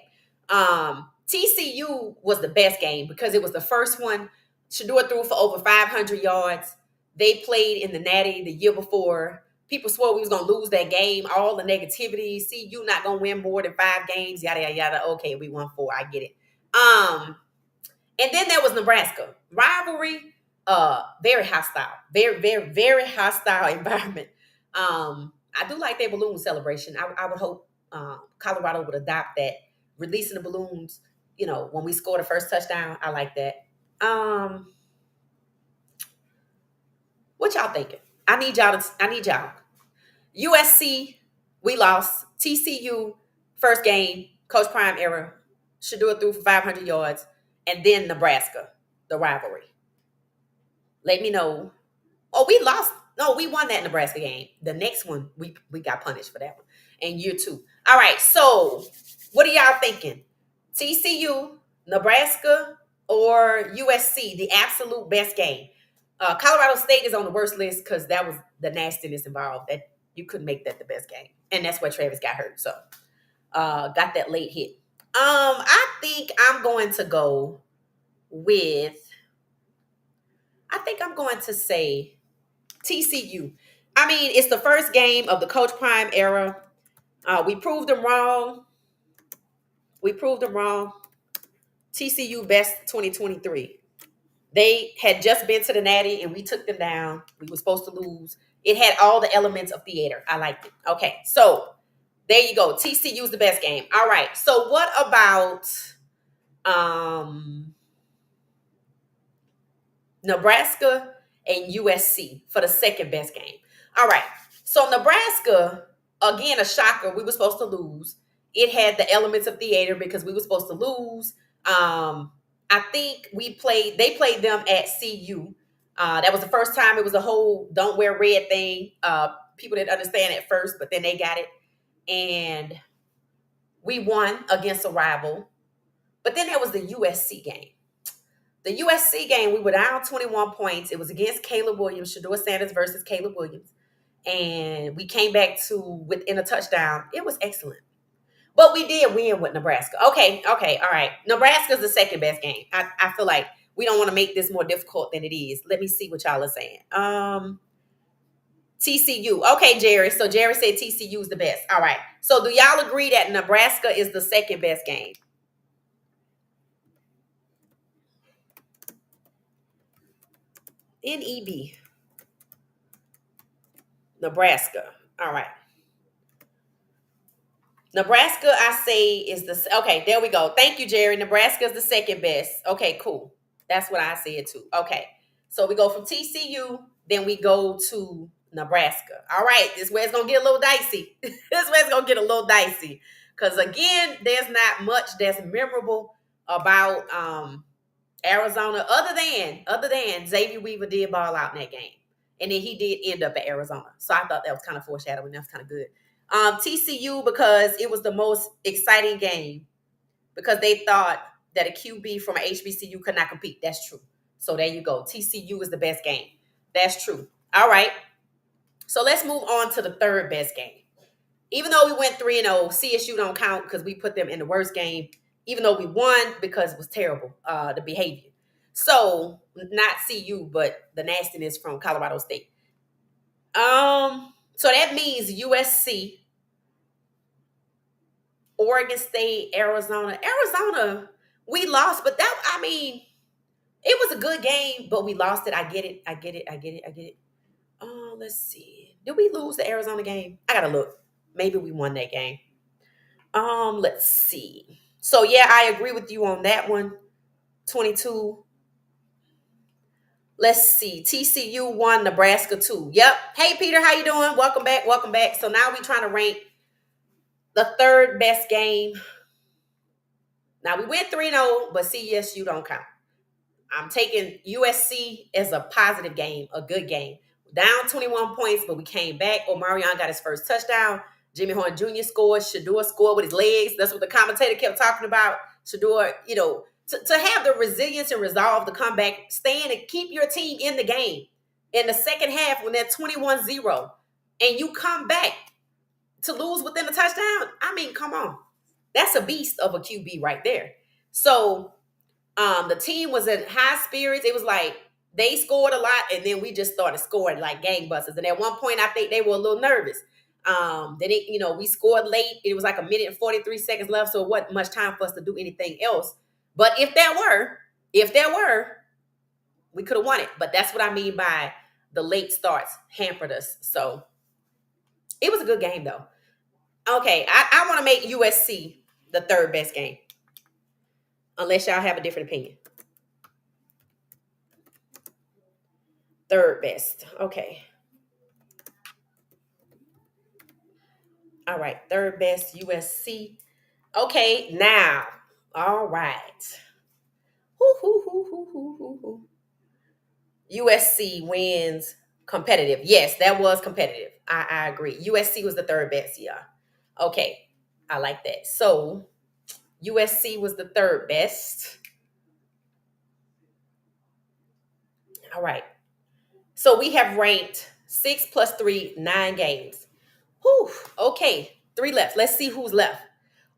TCU was the best game because it was the first one. Shador threw for over 500 yards. They played in the Natty the year before. People swore we was gonna lose that game. All the negativity. See, you not gonna win more than 5 games. Yada yada yada. Okay, we won 4. I get it. And then there was Nebraska rivalry. Very hostile. Very very very hostile environment. I do like their balloon celebration. I would hope Colorado would adopt that, releasing the balloons. You know, when we score the first touchdown, I like that. What y'all thinking? I need y'all. USC, we lost. TCU, first game, Coach Prime era. Shador threw for 500 yards. And then Nebraska, the rivalry. Let me know. Oh, we lost. No, we won that Nebraska game. The next one, we got punished for that one. And year 2. All right, so what are y'all thinking? TCU, Nebraska, or USC, the absolute best game? Colorado State is on the worst list because that was the nastiness involved. That you couldn't make that the best game. And that's where Travis got hurt. So got that late hit. I think I'm going to go with, I think I'm going to say TCU. I mean, it's the first game of the Coach Prime era. We proved them wrong. TCU best 2023. They had just been to the Natty and we took them down. We were supposed to lose. It had all the elements of theater. I liked it. Okay, so there you go. TCU's the best game. All right. So what about Nebraska and USC for the second best game? All right. So Nebraska, again, a shocker. We were supposed to lose. It had the elements of theater because we were supposed to lose. I think they played them at CU. That was the first time it was a whole don't wear red thing. People didn't understand at first, but then they got it. And we won against a rival. But then there was the USC game. The USC game, we were down 21 points. It was against Caleb Williams, Shador Sanders versus Caleb Williams. And we came back to within a touchdown. It was excellent. But we did win with Nebraska. Okay, all right. Nebraska's the second best game. I feel like we don't want to make this more difficult than it is. Let me see what y'all are saying. TCU. Okay, Jerry. So Jerry said TCU is the best. All right. So do y'all agree that Nebraska is the second best game? NEB. Nebraska. All right. Nebraska, I say, is the... Okay, there we go. Thank you, Jerry. Nebraska is the second best. Okay, cool. That's what I said too. Okay. So we go from TCU, then we go to Nebraska. All right. This is where it's going to get a little dicey. Because, again, there's not much that's memorable about Arizona other than Xavier Weaver did ball out in that game. And then he did end up at Arizona. So I thought that was kind of foreshadowing. That's kind of good. TCU, because it was the most exciting game because they thought that a QB from an HBCU could not compete. That's true. So there you go. TCU is the best game. That's true. All right. So let's move on to the third best game. Even though we went 3-0, CSU don't count because we put them in the worst game, even though we won because it was terrible, the behavior. So not CU, but the nastiness from Colorado State. So that means USC, Oregon State, Arizona. Arizona, we lost, but it was a good game, but we lost it. I get it. Let's see. Did we lose the Arizona game? I gotta look. Maybe we won that game. Let's see. So yeah, I agree with you on that one. 22. Let's see. TCU won, Nebraska 2. Yep. Hey, Peter, how you doing? Welcome back. So now we're trying to rank the third best game. Now, we went 3-0, but CSU don't count. I'm taking USC as a positive game, a good game. Down 21 points, but we came back. Omarion got his first touchdown. Jimmy Horn Jr. scored. Shador scored with his legs. That's what the commentator kept talking about. Shador, to have the resilience and resolve to come back, stand and keep your team in the game. In the second half, when they're 21-0, and you come back, to lose within a touchdown. I mean, come on. That's a beast of a QB right there. So the team was in high spirits. It was like they scored a lot, and then we just started scoring like gangbusters. And at one point, I think they were a little nervous. Then we scored late. It was like a minute and 43 seconds left, so it wasn't much time for us to do anything else. But if there were, we could have won it. But that's what I mean by the late starts hampered us. So it was a good game though. Okay, I want to make USC the third best game. Unless y'all have a different opinion. Third best. Okay. All right. Third best USC. Okay. Now. All right. USC wins competitive. Yes, that was competitive. I agree. USC was the third best. Yeah. Okay. I like that. So USC was the third best. All right. So we have ranked 6 plus 3, 9 games. Whew. Okay. 3 left. Let's see who's left.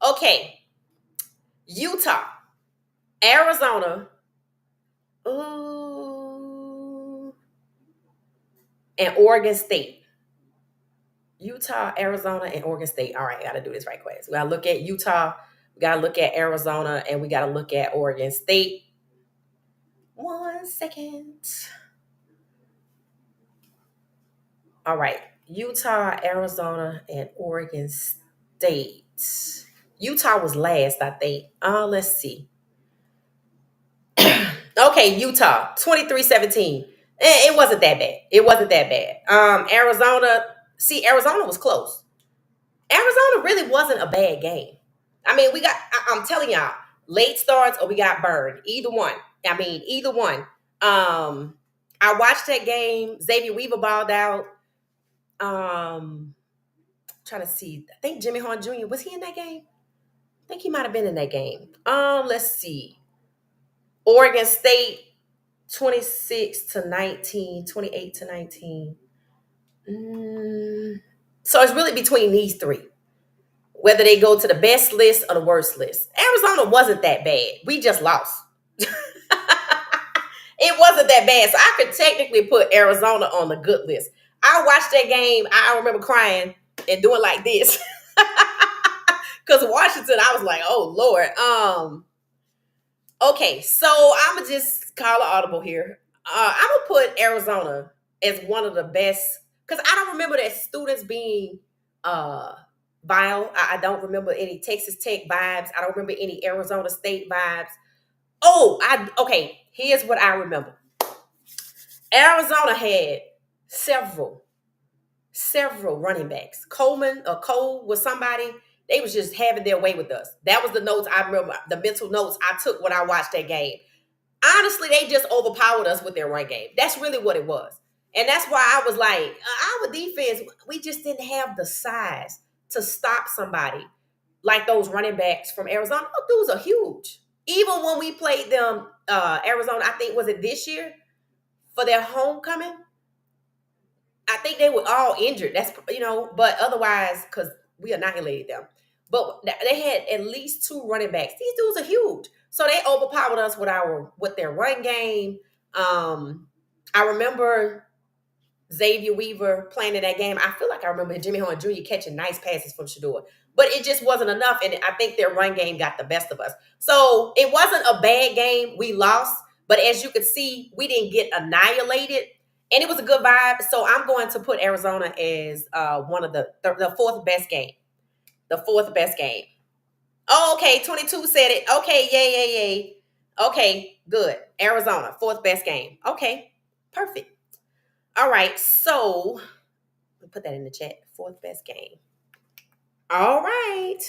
Okay. Utah, Arizona, and Oregon State. Utah, Arizona, and Oregon State. All right, I got to do this right quick. So we got to look at Utah, we got to look at Arizona, and we got to look at Oregon State. 1 second. All right, Utah, Arizona, and Oregon State. Utah was last, I think. Let's see. Okay, Utah, 23-17. It wasn't that bad. It wasn't that bad. Arizona was close. Arizona really wasn't a bad game. I mean, I'm telling y'all, late starts or we got burned. Either one. I mean, either one. I watched that game. Xavier Weaver balled out. Trying to see. I think Jimmy Horn Jr. was he in that game? I think he might have been in that game. Let's see. Oregon State, 26-19, 28-19. So it's really between these three, whether they go to the best list or the worst list. Arizona wasn't that bad. We just lost. It wasn't that bad. So I could technically put Arizona on the good list. I watched that game. I remember crying and doing like this. Because Washington, I was like, oh, Lord. Okay, so I'm going to just call an audible here. I'm going to put Arizona as one of the best. Because I don't remember that students being vile. I don't remember any Texas Tech vibes. I don't remember any Arizona State vibes. Okay, here's what I remember. Arizona had several running backs. Cole was somebody. They was just having their way with us. That was the notes I remember, the mental notes I took when I watched that game. Honestly, they just overpowered us with their run game. That's really what it was. And that's why I was like, our defense, we just didn't have the size to stop somebody like those running backs from Arizona. Those dudes are huge. Even when we played them, Arizona, I think, was it this year for their homecoming? I think they were all injured. That's, but otherwise, because we annihilated them. But they had at least 2 running backs. These dudes are huge. So they overpowered us with their run game. I remember Xavier Weaver playing in that game. I feel like I remember Jimmy Horn Jr. catching nice passes from Shedeur. But it just wasn't enough. And I think their run game got the best of us. So it wasn't a bad game. We lost. But as you could see, we didn't get annihilated. And it was a good vibe. So I'm going to put Arizona as one of the 4th best game. The 4th best game. Oh, okay. 22 said it. Okay. Yay. Okay. Good. Arizona, 4th best game. Okay. Perfect. All right. So we'll put that in the chat. 4th best game. All right.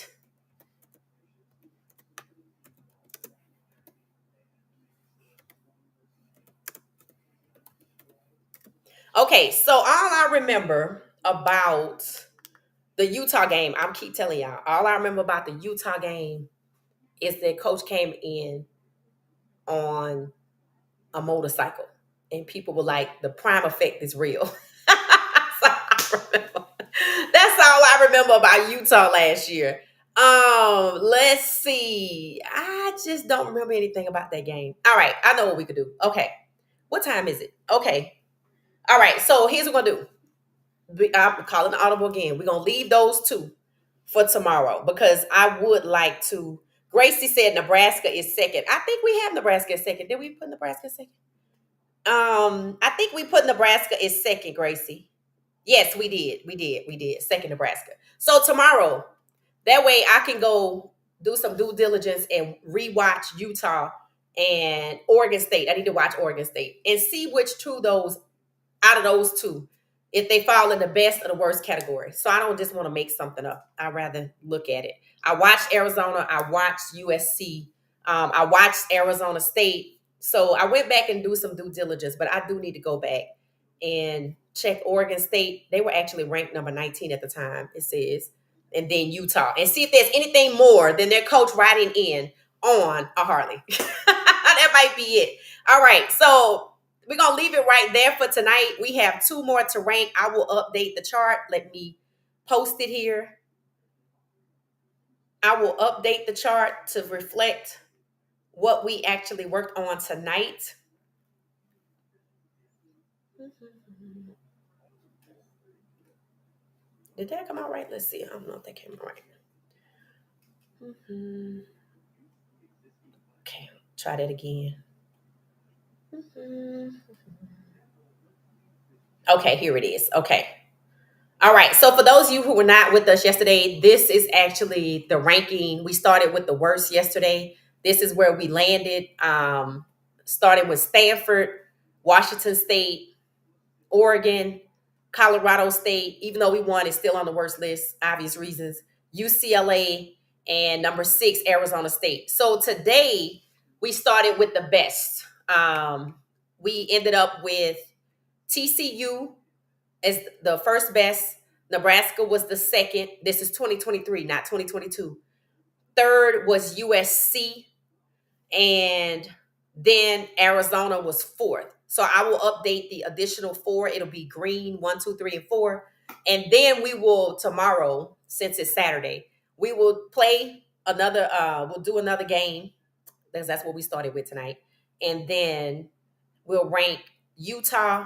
Okay. So all I remember about the Utah game, I keep telling y'all, all I remember about the Utah game is that coach came in on a motorcycle and people were like, the prime effect is real. That's all I remember about Utah last year. Let's see. I just don't remember anything about that game. All right, I know what we could do. Okay. What time is it? Okay. All right, so here's what we're gonna do. I'm calling the audible again. We're gonna leave those two for tomorrow because I would like to. Gracie said Nebraska is second. I think we have Nebraska as second. Did we put Nebraska as second? I think we put Nebraska as second, Gracie. Yes, we did. We did. Second Nebraska. So tomorrow, that way I can go do some due diligence and rewatch Utah and Oregon State. I need to watch Oregon State and see which two those out of those two, if they fall in the best or the worst category. So I don't just want to make something up. I'd rather look at it. I watched Arizona. I watched USC. I watched Arizona State. So I went back and do some due diligence, but I do need to go back and check Oregon State. They were actually ranked number 19 at the time, it says. And then Utah. And see if there's anything more than their coach riding in on a Harley. That might be it. All right. So we're going to leave it right there for tonight. We have two more to rank. I will update the chart. Let me post it here. I will update the chart to reflect what we actually worked on tonight. Did that come out right? Let's see. I don't know if that came out right. Okay, try that again. Okay, here it is. Okay. All right. So for those of you who were not with us yesterday, this is actually the ranking. We started with the worst yesterday. This is where we landed. Started with Stanford, Washington State, Oregon, Colorado State. Even though we won, it's still on the worst list, obvious reasons. UCLA and number 6, Arizona State. So today we started with the best. We ended up with TCU as the first best. Nebraska was the second. This is 2023, not 2022. Third was USC. And then Arizona was fourth. So I will update the additional 4. It'll be green, 1, 2, 3, and 4. And then we will tomorrow, since it's Saturday, we will play another, we'll do another game because that's what we started with tonight. And then we'll rank Utah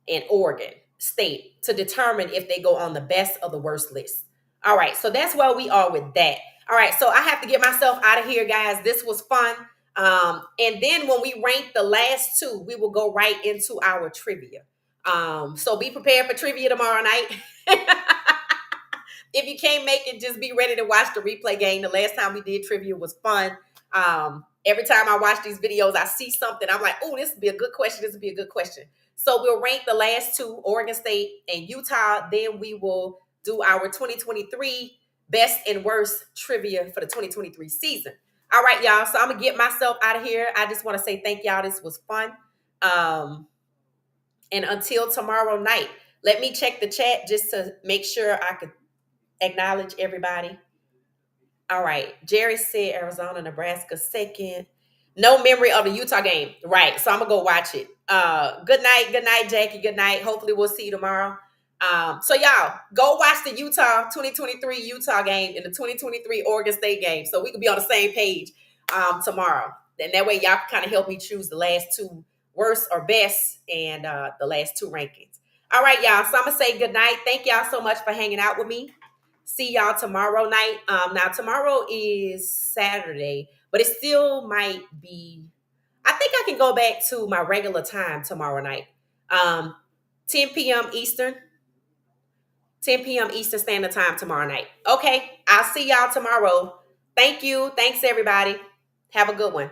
and Oregon State to determine if they go on the best or the worst list. All right, so that's where we are with that. All right, so I have to get myself out of here, guys. This was fun. And then when we rank the last 2, we will go right into our trivia. So be prepared for trivia tomorrow night. If you can't make it, just be ready to watch the replay game. The last time we did trivia was fun. Every time I watch these videos, I see something. I'm like, oh, this would be a good question. This would be a good question. So we'll rank the last 2, Oregon State and Utah. Then we will do our 2023 best and worst trivia for the 2023 season. All right, y'all. So I'm going to get myself out of here. I just want to say thank y'all. This was fun. And until tomorrow night, let me check the chat just to make sure I could acknowledge everybody. All right. Jerry said Arizona, Nebraska second. No memory of the Utah game. Right. So I'm going to go watch it. Good night. Good night, Jackie. Good night. Hopefully we'll see you tomorrow. So y'all, go watch the Utah 2023 Utah game and the 2023 Oregon State game so we can be on the same page tomorrow. And that way y'all can kind of help me choose the last 2 worst or best and the last 2 rankings. All right, y'all. So I'm going to say good night. Thank y'all so much for hanging out with me. See y'all tomorrow night. Now, tomorrow is Saturday, but it still might be, I think I can go back to my regular time tomorrow night. 10 p.m. Eastern. 10 p.m. Eastern Standard Time tomorrow night. Okay, I'll see y'all tomorrow. Thank you. Thanks, everybody. Have a good one.